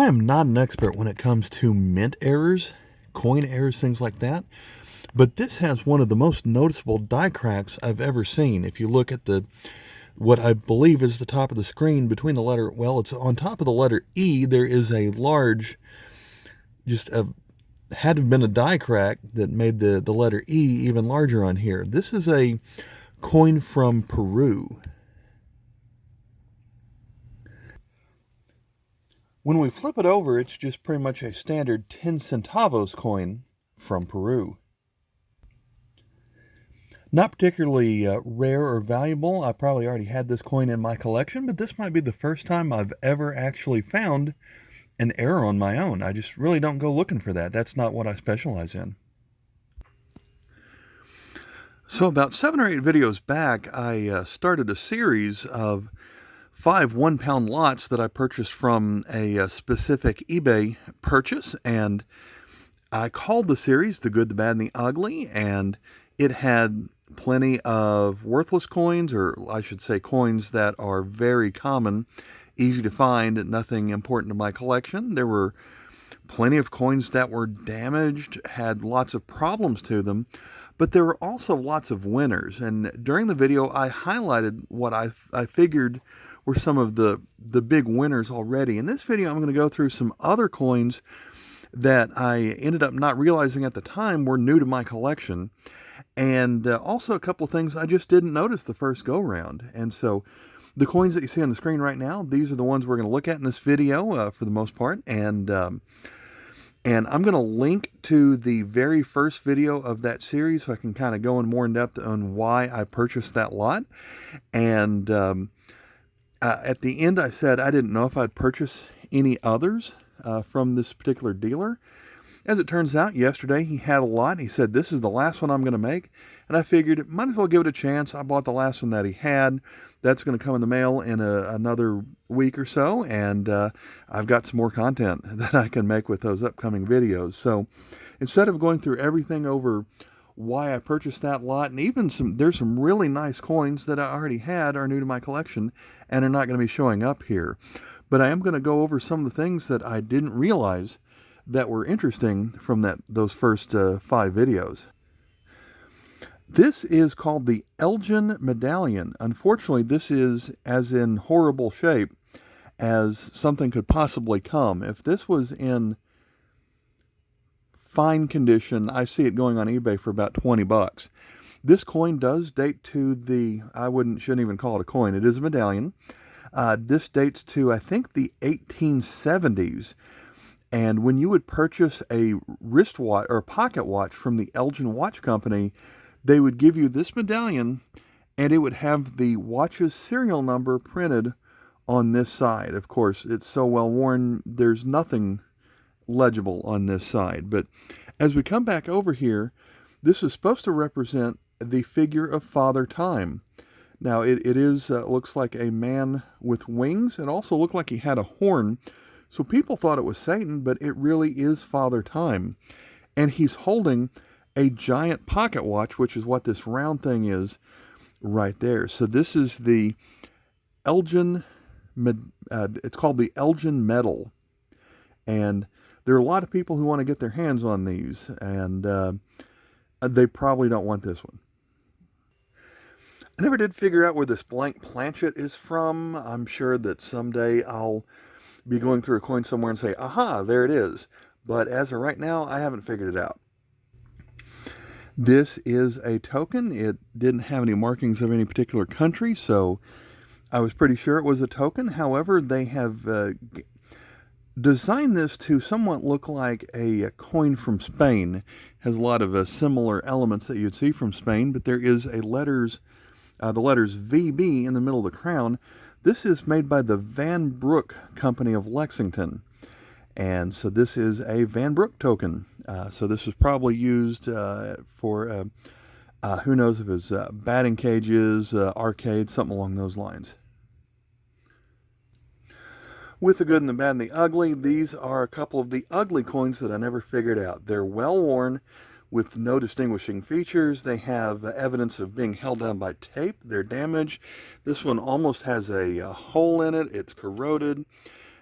am not an expert when it comes to mint errors, coin errors, things like that, but this has one of the most noticeable die cracks I've ever seen. If you look at what I believe is the top of the screen between the letter, well, it's on top of the letter E, there is a large, had to have been a die crack that made the letter E even larger on here. This is a coin from Peru. When we flip it over, it's just pretty much a standard 10 centavos coin from Peru. Not particularly rare or valuable. I probably already had this coin in my collection, but this might be the first time I've ever actually found an error on my own. I just really don't go looking for that. That's not what I specialize in. So about 7 or 8 videos back, I started a series of 5 1-pound lots that I purchased from a specific eBay purchase, and I called the series The Good, the Bad, and the Ugly, and it had plenty of worthless coins, or I should say coins that are very common, easy to find, nothing important to my collection. There were plenty of coins that were damaged, had lots of problems to them, but there were also lots of winners. And during the video, I highlighted what I figured were some of the big winners already. In this video, I'm going to go through some other coins that I ended up not realizing at the time were new to my collection, and also a couple of things I just didn't notice the first go-round. And so the coins that you see on the screen right now, these are the ones we're going to look at in this video for the most part, and I'm going to link to the very first video of that series so I can kind of go in more in depth on why I purchased that lot. And at the end, I said I didn't know if I'd purchase any others from this particular dealer. As it turns out, yesterday he had a lot. And he said, this is the last one I'm going to make. And I figured, might as well give it a chance. I bought the last one that he had. That's going to come in the mail in another week or so. And I've got some more content that I can make with those upcoming videos. So instead of going through everything over why I purchased that lot, and even there's some really nice coins that I already had are new to my collection and are not going to be showing up here. But I am going to go over some of the things that I didn't realize that were interesting from those first 5 videos. This is called the Elgin Medallion. Unfortunately, this is as in horrible shape as something could possibly come. If this was in fine condition, I see it going on eBay for about 20 bucks. This coin does date to shouldn't even call it a coin. It is a medallion. This dates to, I think, the 1870s. And when you would purchase a wristwatch or a pocket watch from the Elgin Watch Company, they would give you this medallion, and it would have the watch's serial number printed on this side. Of course, it's so well worn, there's nothing legible on this side. But as we come back over here, this is supposed to represent the figure of Father Time. Now, it looks like a man with wings. It also looked like he had a horn. So people thought it was Satan, but it really is Father Time. And he's holding a giant pocket watch, which is what this round thing is right there. So this is the Elgin, it's called the Elgin Medal. And there are a lot of people who want to get their hands on these, and they probably don't want this one. I never did figure out where this blank planchet is from. I'm sure that someday I'll be going through a coin somewhere and say, aha, there it is. But as of right now, I haven't figured it out. This is a token. It didn't have any markings of any particular country, so I was pretty sure it was a token. However, they have designed this to somewhat look like a coin from Spain. It has a lot of similar elements that you'd see from Spain, but there is the letters VB in the middle of the crown. This is made by the Van Broek Company of Lexington. And so this is a Van Broek token. So this was probably used for, who knows if it's batting cages, arcades, something along those lines. With the good and the bad and the ugly, these are a couple of the ugly coins that I never figured out. They're well worn with no distinguishing features. They have evidence of being held down by tape. They're damaged. This one almost has a hole in it. It's corroded.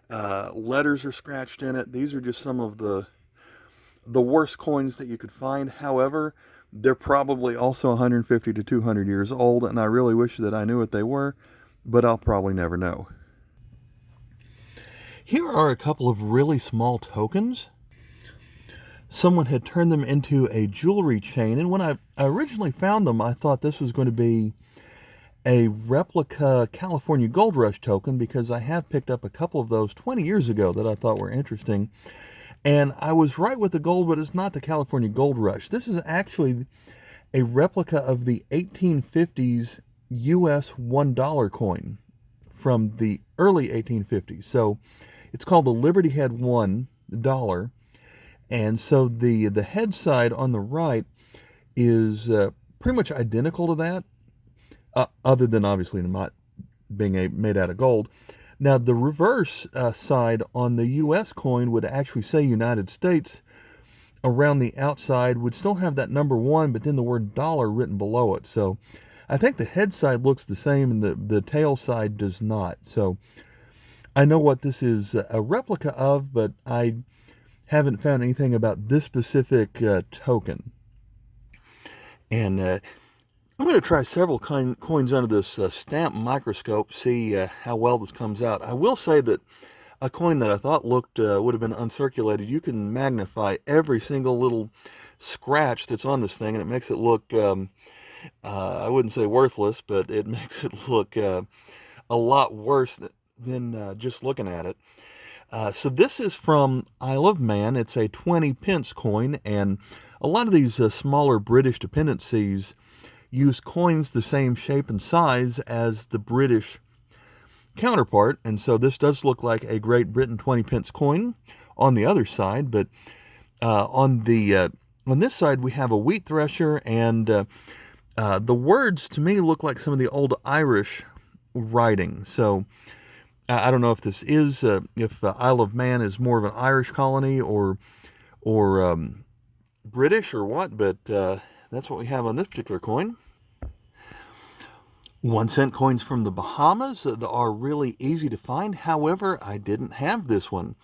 Letters are scratched in it. These are just some of the worst coins that you could find. However, they're probably also 150 to 200 years old, and I really wish that I knew what they were, but I'll probably never know. Here are a couple of really small tokens. Someone had turned them into a jewelry chain, and when I originally found them, I thought this was going to be a replica California Gold Rush token, because I have picked up a couple of those 20 years ago that I thought were interesting. And I was right with the gold, but it's not the California Gold Rush. This is actually a replica of the 1850s US $1 coin from the early 1850s. So it's called the Liberty Head $1. And so the head side on the right is pretty much identical to that, other than obviously not being made out of gold. Now, the reverse side on the U.S. coin would actually say United States. Around the outside would still have that number 1, but then the word dollar written below it. So I think the head side looks the same and the tail side does not. So I know what this is a replica of, but I haven't found anything about this specific token. And I'm going to try several coins under this stamp microscope, see how well this comes out. I will say that a coin that I thought looked would have been uncirculated, you can magnify every single little scratch that's on this thing, and it makes it look, I wouldn't say worthless, but it makes it look a lot worse than just looking at it. So this is from Isle of Man. It's a 20 pence coin, and a lot of these smaller British dependencies use coins the same shape and size as the British counterpart, and so this does look like a Great Britain 20 pence coin on the other side, but on this side we have a wheat thresher, and the words to me look like some of the old Irish writing. So I don't know if this is if Isle of Man is more of an Irish colony or British or what, but that's what we have on this particular coin. 1 cent coins from the Bahamas are really easy to find. However, I didn't have this one.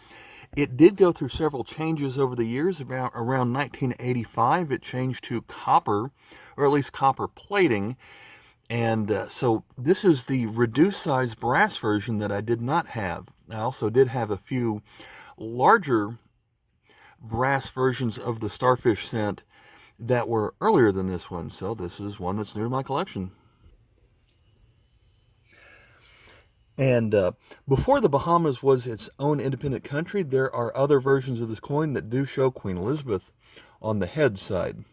It did go through several changes over the years. Around 1985, it changed to copper, or at least copper plating. And so this is the reduced size brass version that I did not have. I also did have a few larger brass versions of the starfish cent that were earlier than this one. So this is one that's new to my collection. And before the Bahamas was its own independent country, there are other versions of this coin that do show Queen Elizabeth on the head side.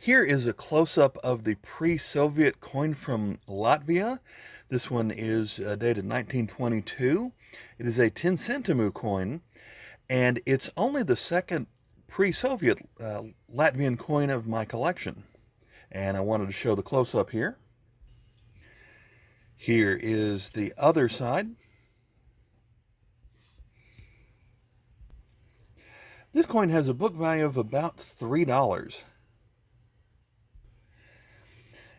Here is a close-up of the pre-Soviet coin from Latvia. This one is dated 1922. It is a 10 centimo coin, and it's only the second pre-Soviet Latvian coin of my collection. And I wanted to show the close-up here. Here is the other side. This coin has a book value of about $3.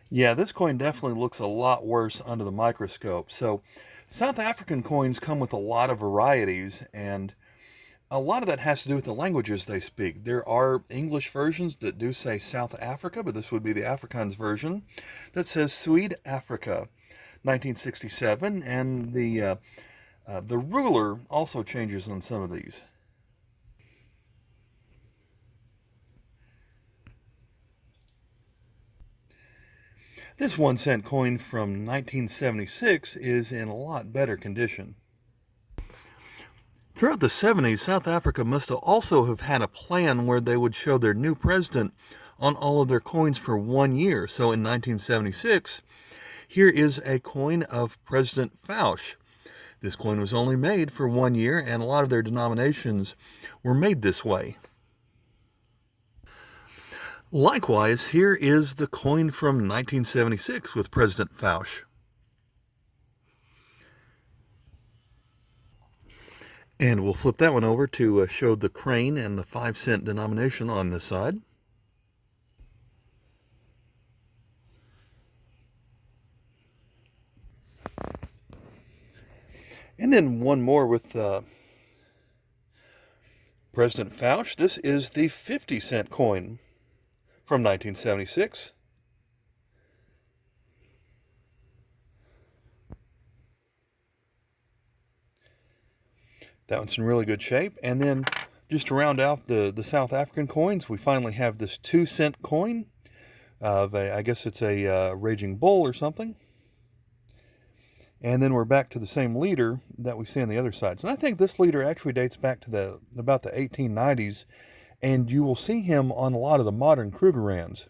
Yeah, this coin definitely looks a lot worse under the microscope. So South African coins come with a lot of varieties, and a lot of that has to do with the languages they speak. There are English versions that do say South Africa, but this would be the Afrikaans version that says Swede Africa 1967, and the ruler also changes on some of these. This 1 cent coin from 1976 is in a lot better condition. Throughout the 70s, South Africa must also have had a plan where they would show their new president on all of their coins for 1 year. So in 1976, here is a coin of President Foch. This coin was only made for 1 year, and a lot of their denominations were made this way. Likewise, here is the coin from 1976 with President Foch. And we'll flip that one over to show the crane and the 5 cent denomination on this side. And then one more with President Fauch. This is the 50-cent coin from 1976. That one's in really good shape. And then just to round out the South African coins, we finally have this 2-cent coin of I guess it's a raging bull or something. And then we're back to the same leader that we see on the other sides. And I think this leader actually dates back to about the 1890s, and you will see him on a lot of the modern Krugerrands.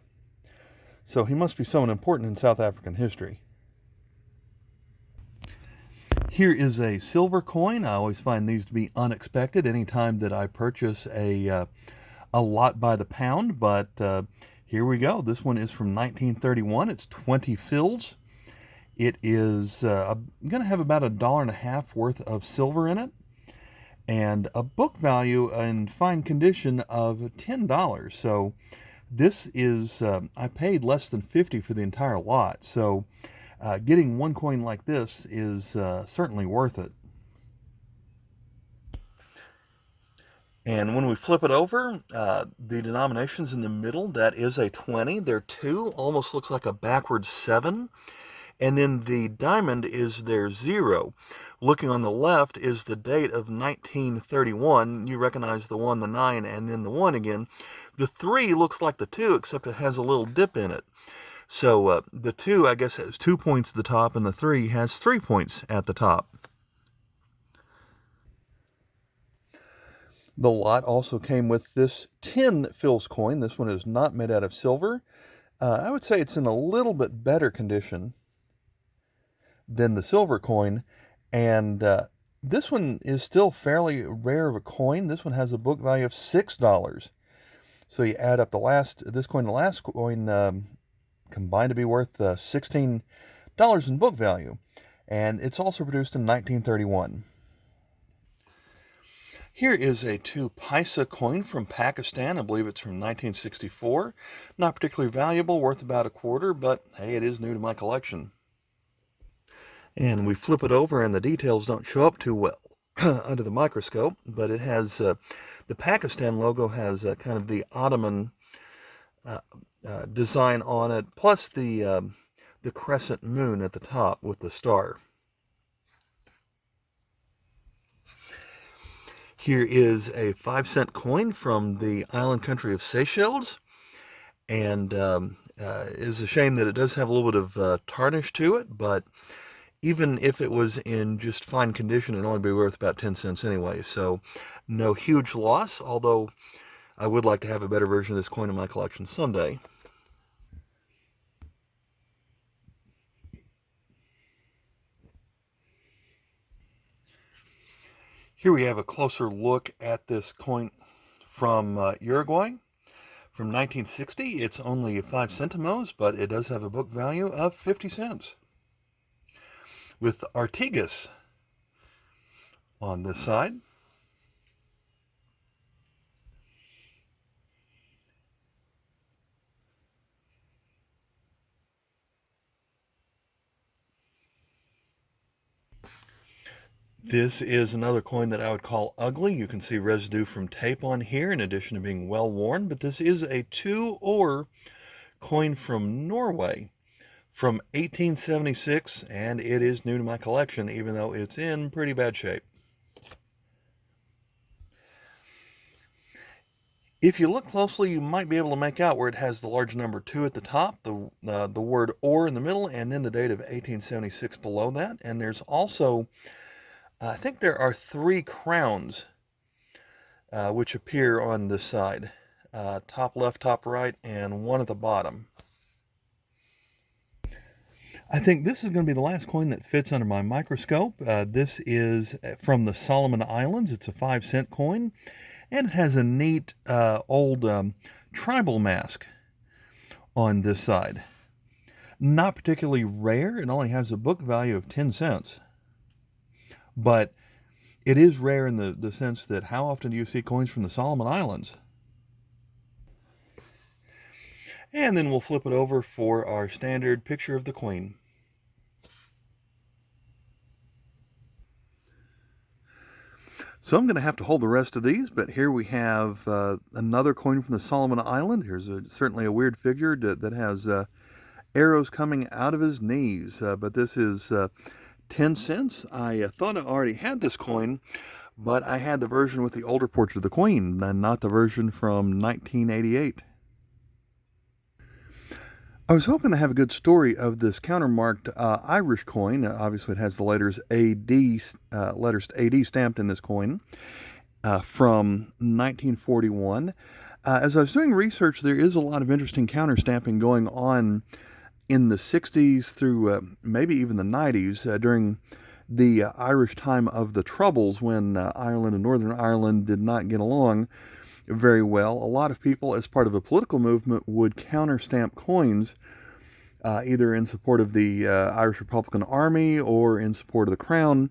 So he must be someone important in South African history. Here is a silver coin. I always find these to be unexpected anytime that I purchase a lot by the pound, but here we go. This one is from 1931. It's 20 fils. It is going to have about $1.50 worth of silver in it, and a book value in fine condition of $10. So this is, I paid less than $50 for the entire lot. So getting one coin like this is certainly worth it. And when we flip it over, the denomination's in the middle. That is a 20. Their 2 almost looks like a backwards 7. And then the diamond is their 0. Looking on the left is the date of 1931. You recognize the 1, the 9, and then the 1 again. The 3 looks like the 2, except it has a little dip in it. So the 2, I guess, has 2 points at the top, and the 3 has 3 points at the top. The lot also came with this 10 fils coin. This one is not made out of silver. I would say it's in a little bit better condition than the silver coin, and this one is still fairly rare of a coin. This one has a book value of $6. So you add up this coin and the last coin combined to be worth $16 in book value, and it's also produced in 1931. Here is a 2 paisa coin from Pakistan. I believe it's from 1964. Not particularly valuable, worth about $0.25, but hey, it is new to my collection. And we flip it over and the details don't show up too well under the microscope, but it has the Pakistan logo has kind of the Ottoman design on it, plus the crescent moon at the top with the star. Here is a 5-cent coin from the island country of Seychelles, and it is a shame that it does have a little bit of tarnish to it, but even if it was in just fine condition, it'd only be worth about 10 cents anyway, so no huge loss, although I would like to have a better version of this coin in my collection someday. Here we have a closer look at this coin from Uruguay from 1960. It's only 5 centavos, but it does have a book value of 50 cents. With Artigas on this side. This is another coin that I would call ugly. You can see residue from tape on here in addition to being well worn, but this is a 2-ore coin from Norway from 1876, and it is new to my collection, even though it's in pretty bad shape. If you look closely, you might be able to make out where it has the large number 2 at the top, the word "or" in the middle, and then the date of 1876 below that. And there's also, I think there are 3 crowns which appear on this side, top left, top right, and one at the bottom. I think this is going to be the last coin that fits under my microscope. This is from the Solomon Islands. It's a 5-cent coin, and it has a neat old tribal mask on this side. Not particularly rare. It only has a book value of 10 cents. But it is rare in the sense that how often do you see coins from the Solomon Islands? And then we'll flip it over for our standard picture of the Queen. So I'm going to have to hold the rest of these, but here we have another coin from the Solomon Island. Here's certainly a weird figure that has arrows coming out of his knees, but this is 10 cents. I thought I already had this coin, but I had the version with the older portrait of the Queen, and not the version from 1988. I was hoping to have a good story of this countermarked Irish coin. Obviously, it has the letters AD stamped in this coin from 1941. As I was doing research, there is a lot of interesting counterstamping going on in the 60s through maybe even the 90s during the Irish time of the Troubles, when Ireland and Northern Ireland did not get along very well. A lot of people, as part of a political movement, would counterstamp coins either in support of the Irish Republican Army or in support of the Crown.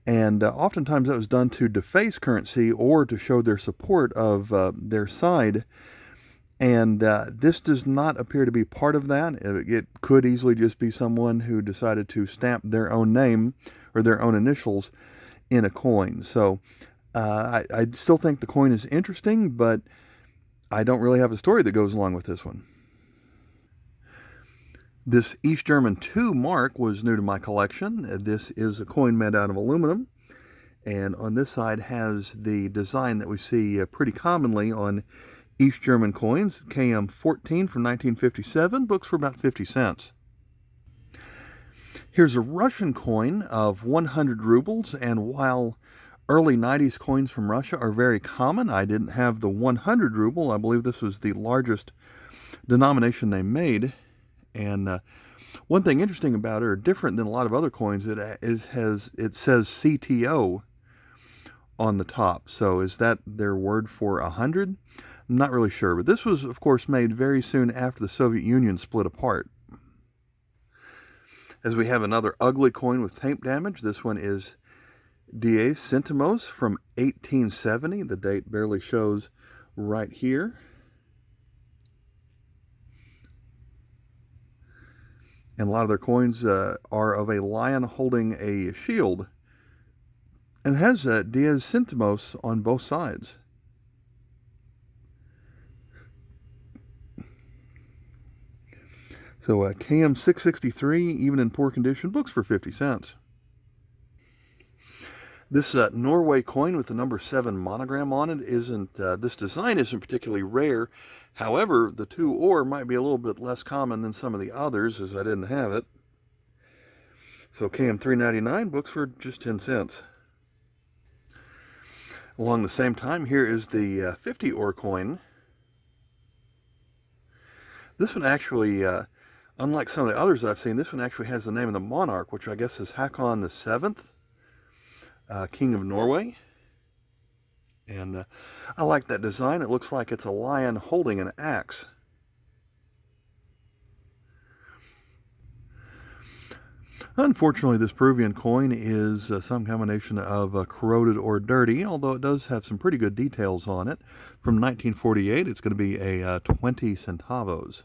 And oftentimes that was done to deface currency or to show their support of their side. And this does not appear to be part of that. It could easily just be someone who decided to stamp their own name or their own initials in a coin. So I still think the coin is interesting, but I don't really have a story that goes along with this one. This East German 2 mark was new to my collection. This is a coin made out of aluminum, and on this side has the design that we see pretty commonly on East German coins, KM14 from 1957, books for about 50 cents. Here's a Russian coin of 100 rubles, and while early 90s coins from Russia are very common, I didn't have the 100 ruble. I believe this was the largest denomination they made. And one thing interesting about it, or different than a lot of other coins, it says CTO on the top. So is that their word for 100? I'm not really sure, but this was, of course, made very soon after the Soviet Union split apart. As we have another ugly coin with tape damage, this one is 10 centavos from 1870. The date barely shows right here. And a lot of their coins are of a lion holding a shield, and it has 10 centavos on both sides. So KM 663, even in poor condition, books for 50 cents. This Norway coin with the number 7 monogram on it isn't, this design isn't particularly rare. However, the 2 ore might be a little bit less common than some of the others, as I didn't have it. So KM 399, books for just 10 cents. Along the same time, here is the 50 ore coin. This one actually, unlike some of the others I've seen, this one actually has the name of the monarch, which I guess is Håkon VII, King of Norway. And I like that design. It looks like it's a lion holding an axe. Unfortunately, this Peruvian coin is some combination of corroded or dirty, although it does have some pretty good details on it. From 1948, it's going to be a 20 centavos.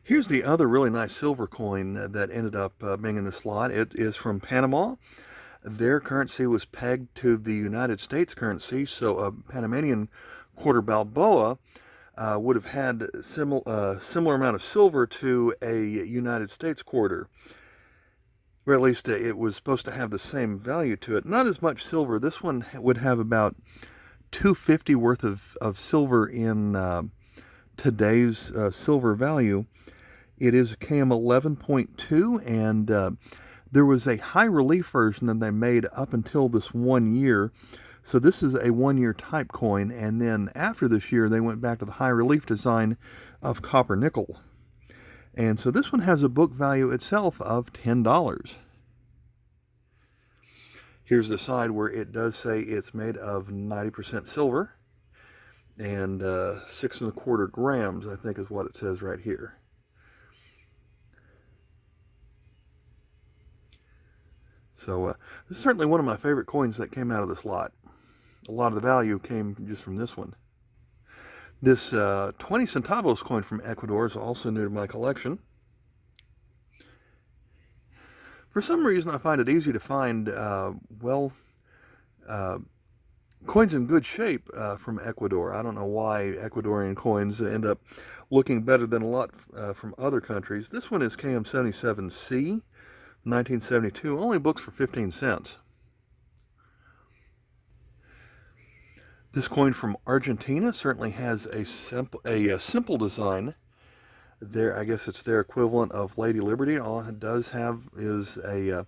Here's the other really nice silver coin that ended up being in the slot. It is from Panama. Their currency was pegged to the United States currency, so a Panamanian quarter Balboa would have had similar amount of silver to a United States quarter. Or at least it was supposed to have the same value to it. Not as much silver. This one would have about $2.50 worth of silver in today's silver value. It is a KM 11.2, and there was a high relief version that they made up until this 1 year. So this is a 1-year type coin, and then after this year they went back to the high relief design of copper nickel. And so this one has a book value itself of $10. Here's the side where it does say it's made of 90% silver, and 6 1/4 grams, I think, is what it says right here. So this is certainly one of my favorite coins that came out of this lot. A lot of the value came just from this one. This 20 centavos coin from Ecuador is also new to my collection. For some reason, I find it easy to find, coins in good shape from Ecuador. I don't know why Ecuadorian coins end up looking better than a lot from other countries. This one is KM77C, 1972, only books for 15 cents. This coin from Argentina certainly has a simple design. There, I guess it's their equivalent of Lady Liberty. All it does have is the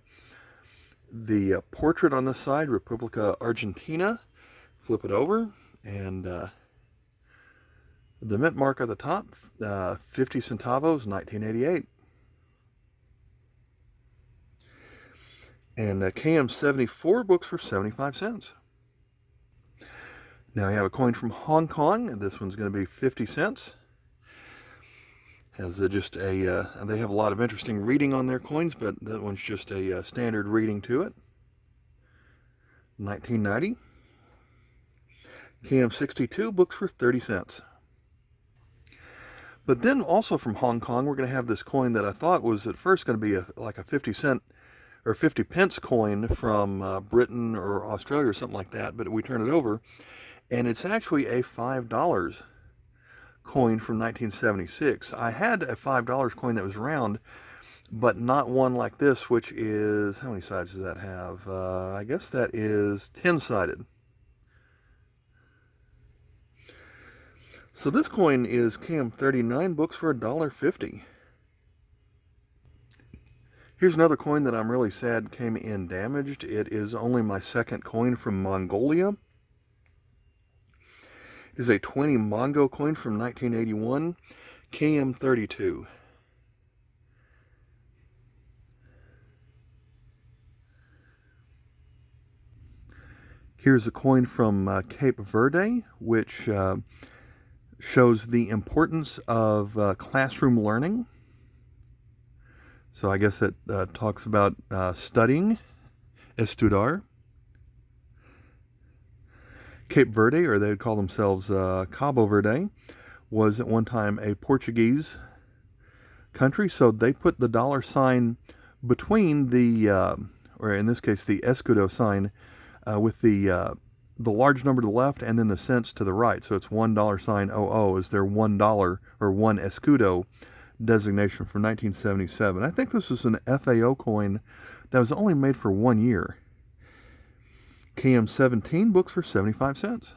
portrait on this side, Republica Argentina. Flip it over, and the mint mark at the top, 50 centavos, 1988. And KM74 books for 75 cents. Now I have a coin from Hong Kong, and this one's going to be 50 cents. Has just a, they have a lot of interesting reading on their coins, but that one's just a standard reading to it. 1990. KM62 books for 30 cents. But then also from Hong Kong, we're going to have this coin that I thought was at first going to be like a 50 cent or 50 pence coin from Britain or Australia or something like that, but we turn it over, and it's actually a $5 coin from 1976. I had a $5 coin that was round, but not one like this, which is, how many sides does that have? I guess that is 10-sided. So this coin is KM39 books for $1.50. Here's another coin that I'm really sad came in damaged. It is only my second coin from Mongolia. It is a 20 Mongo coin from 1981, KM32. Here's a coin from Cape Verde, which shows the importance of classroom learning. So I guess it talks about studying, estudar. Cape Verde, or they'd call themselves Cabo Verde, was at one time a Portuguese country, so they put the dollar sign between the, or in this case the escudo sign, with the large number to the left and then the cents to the right. So it's $1 is their $1 or one escudo designation from 1977. I think this was an FAO coin that was only made for 1 year. KM17 books for 75 cents.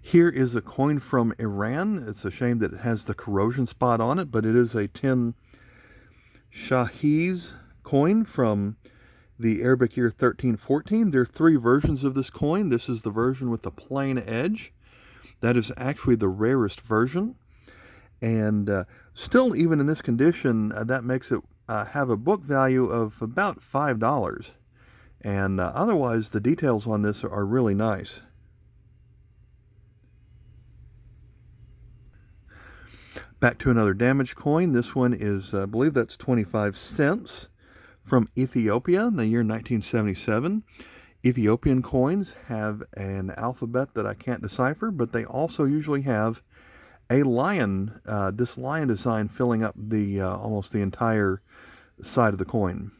Here is a coin from Iran. It's a shame that it has the corrosion spot on it, but it is a 10 Shahiz coin from the Arabic year 1314. There are 3 versions of this coin. This is the version with the plain edge. That is actually the rarest version. And still, even in this condition, that makes it have a book value of about $5. And otherwise, the details on this are really nice. Back to another damaged coin. This one is, I believe that's 25 cents from Ethiopia in the year 1977. Ethiopian coins have an alphabet that I can't decipher, but they also usually have a lion, this lion design filling up the almost the entire side of the coin.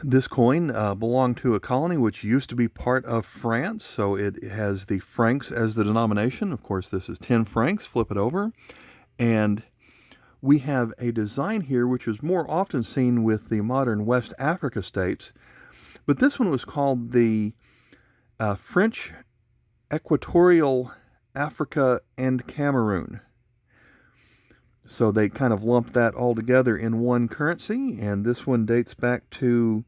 This coin belonged to a colony which used to be part of France, so it has the francs as the denomination. Of course, this is 10 francs. Flip it over, and we have a design here which is more often seen with the modern West Africa states, but this one was called the French Equatorial Africa and Cameroon. So they kind of lumped that all together in one currency, and this one dates back to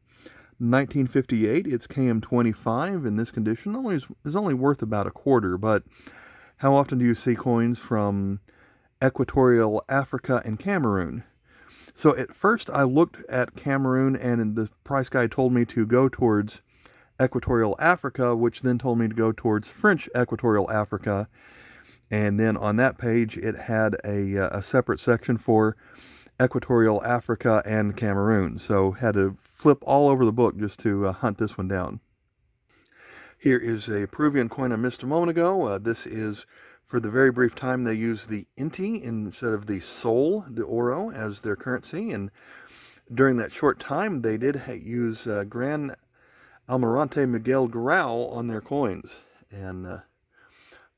1958. It's KM25 in this condition. Is only worth about a quarter, but how often do you see coins from Equatorial Africa and Cameroon? So at first I looked at Cameroon, and the price guide told me to go towards Equatorial Africa, which then told me to go towards French Equatorial Africa. And then on that page, it had a separate section for Equatorial Africa and Cameroon. So had to flip all over the book just to hunt this one down. Here is a Peruvian coin I missed a moment ago. This is For the very brief time, they used the Inti instead of the Sol de Oro as their currency, and during that short time, they did use Gran Almirante Miguel Grau on their coins. And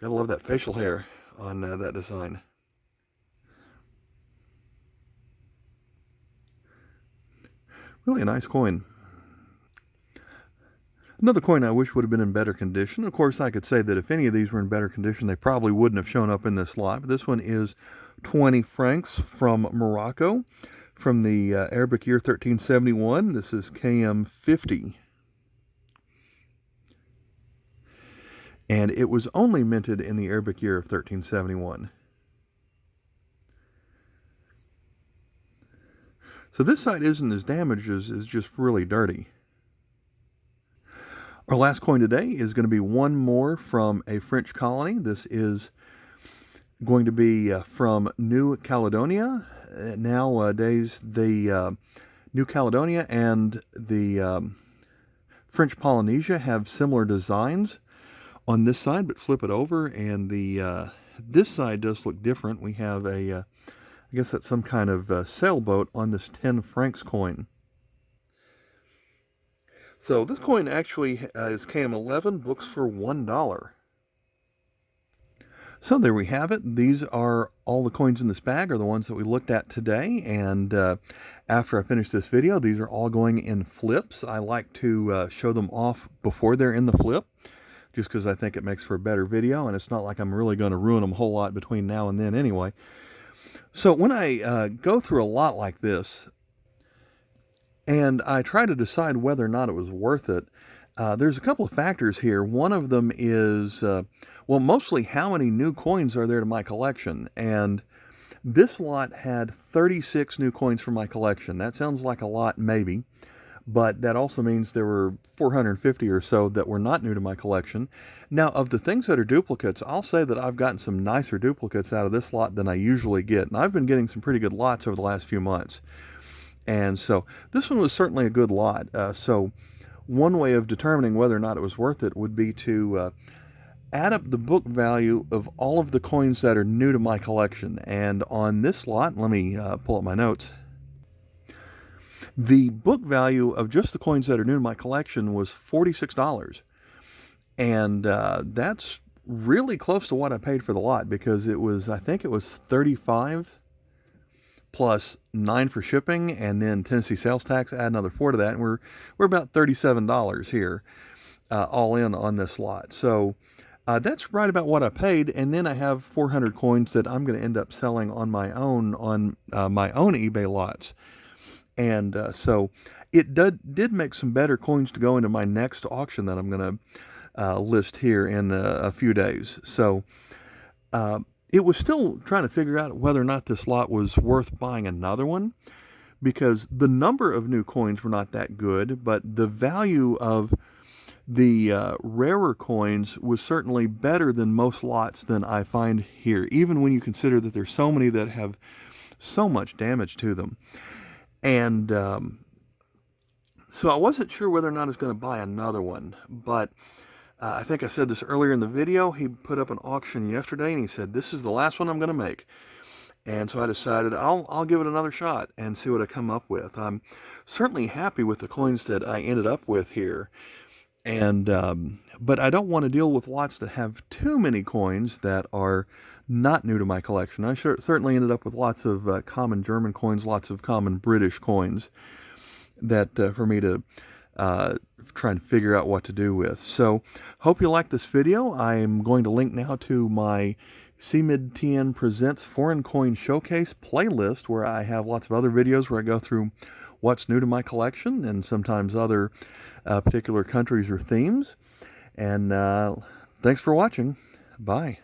gotta love that facial hair on that design. Really a nice coin. Another coin I wish would have been in better condition. Of course, I could say that if any of these were in better condition, they probably wouldn't have shown up in this lot. But this one is 20 francs from Morocco, from the Arabic year 1371. This is KM50. And it was only minted in the Arabic year of 1371. So this side isn't as damaged as is just really dirty. Our last coin today is going to be one more from a French colony. This is going to be from New Caledonia. Nowadays, the New Caledonia and the French Polynesia have similar designs on this side, but flip it over, and the this side does look different. We have a, I guess that's some kind of sailboat on this 10 francs coin. So this coin actually is KM11, books for $1. So there we have it. These are all the coins in this bag are the ones that we looked at today. And after I finish this video, these are all going in flips. I like to show them off before they're in the flip, just because I think it makes for a better video. And it's not like I'm really going to ruin them a whole lot between now and then anyway. So when I go through a lot like this, and I try to decide whether or not it was worth it, there's a couple of factors here. One of them is, well, mostly how many new coins are there to my collection. And this lot had 36 new coins for my collection. That sounds like a lot, maybe, but that also means there were 450 or so that were not new to my collection. Now, of the things that are duplicates, I'll say that I've gotten some nicer duplicates out of this lot than I usually get. And I've been getting some pretty good lots over the last few months. And so this one was certainly a good lot. So one way of determining whether or not it was worth it would be to add up the book value of all of the coins that are new to my collection. And on this lot, let me pull up my notes. The book value of just the coins that are new to my collection was $46. And that's really close to what I paid for the lot, because it was, I think it was $35 plus $9 for shipping, and then Tennessee sales tax, add another $4 to that, and we're about $37 here, all in on this lot. So that's right about what I paid, and then I have 400 coins that I'm going to end up selling on my own eBay lots. And so it did make some better coins to go into my next auction that I'm going to list here in a few days. So it was still trying to figure out whether or not this lot was worth buying another one, because the number of new coins were not that good, but the value of the rarer coins was certainly better than most lots than I find here, even when you consider that there's so many that have so much damage to them. And so I wasn't sure whether or not I was going to buy another one, but I think I said this earlier in the video. He put up an auction yesterday, and he said, this is the last one I'm going to make. And so I decided I'll give it another shot and see what I come up with. I'm certainly happy with the coins that I ended up with here. And but I don't want to deal with lots that have too many coins that are not new to my collection. I certainly ended up with lots of common German coins, lots of common British coins that for me to try and figure out what to do with. So hope you like this video. I'm going to link now to my CMID-TN Presents Foreign Coin Showcase playlist, where I have lots of other videos where I go through what's new to my collection and sometimes other particular countries or themes. And thanks for watching. Bye.